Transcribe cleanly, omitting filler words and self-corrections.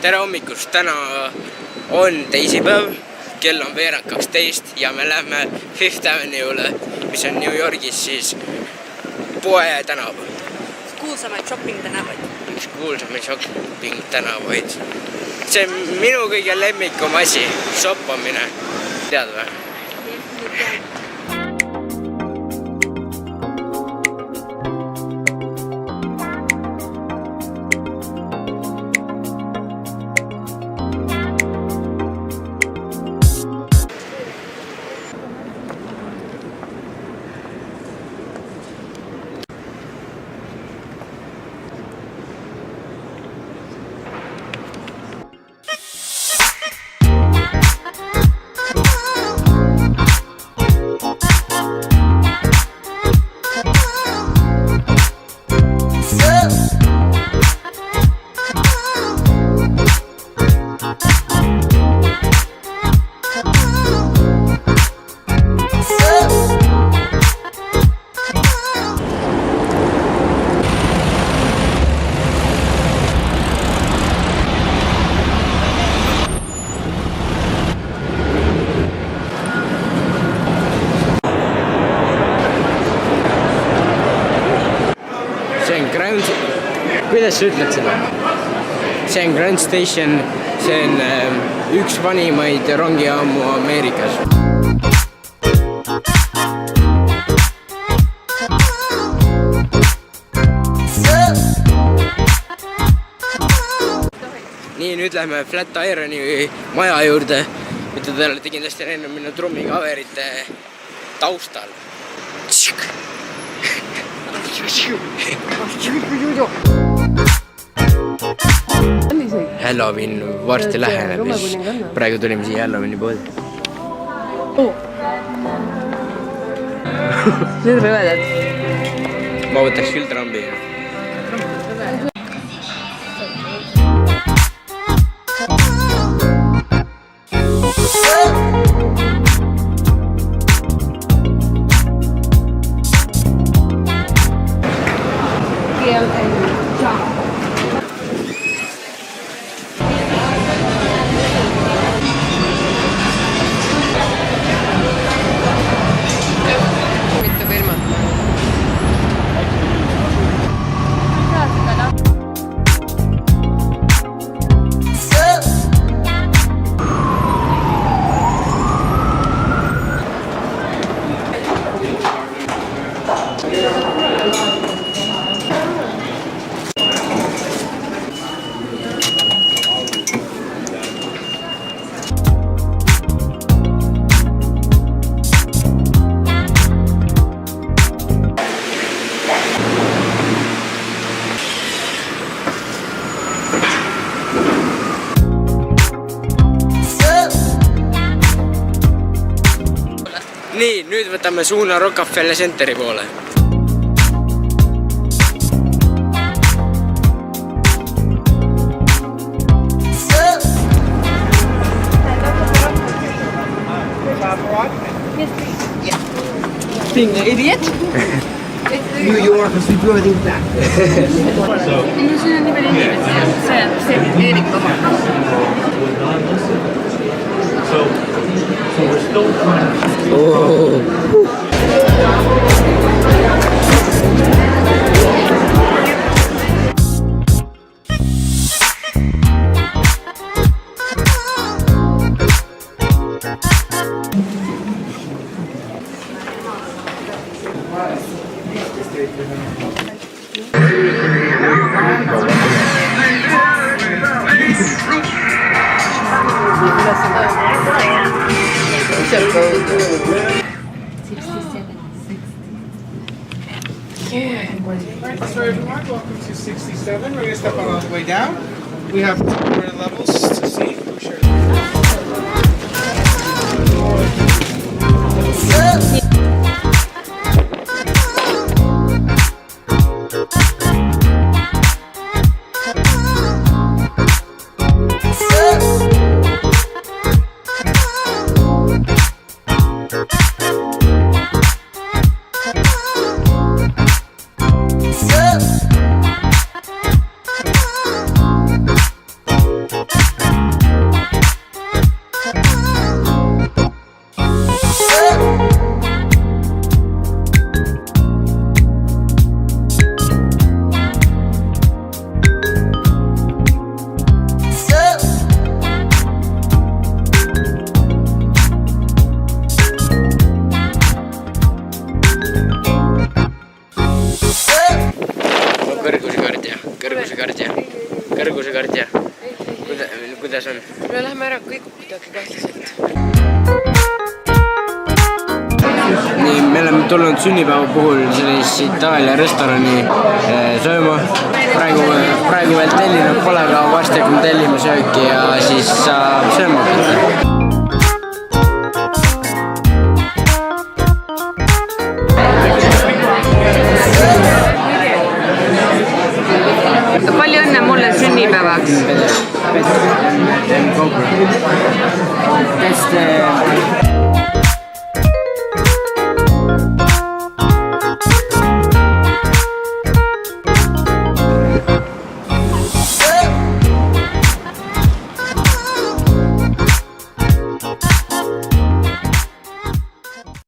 tere hommikust, täna on teisipäev, kell on 11:12 ja me lähme Fifth Avenue'le, mis on New Yorgis siis Poe tänav. Kuulsamaid shopping-tänavaid. Üks kuulsamaid shopping-tänavaid. See on minu kõige lemmikum asi, shoppamine. Tead või? Kuidas sa ütled seda? See on Grand Station, see on üks vanimaid rongijaamu Ameerikas. Nii, nüüd lähme Flatironi maja juurde, mida te olete kindlasti näinud minu trummikaverite taustal. Halloween varsti läheneb, praegu tulime siia Halloweeni poodi. Need rõvedad. Ma võtaks küll trambi. Nii, nüüd võtame suuna Rockefeller Centeri poole. Being an idiot? New York has been everything back. Siin on nii palju inimesi, see Eerik oma. So we're still trying So everyone, welcome to 67. We're going to step out all the way down. We have 2 more levels to see. We'll share. kõrgusekardja. Kõrgusekardja. Kuidas on? Me lähme ära kõik kuidagi kahtlaselt. Nii, me oleme tulnud sünnipäeva puhul sellise Itaalia restorani sööma. Praegu veel tellinud pole, aga varsti hakkame tellima sööki ja siis saab sööma hakata. Palju õnne mulle sünnipäevaks. Best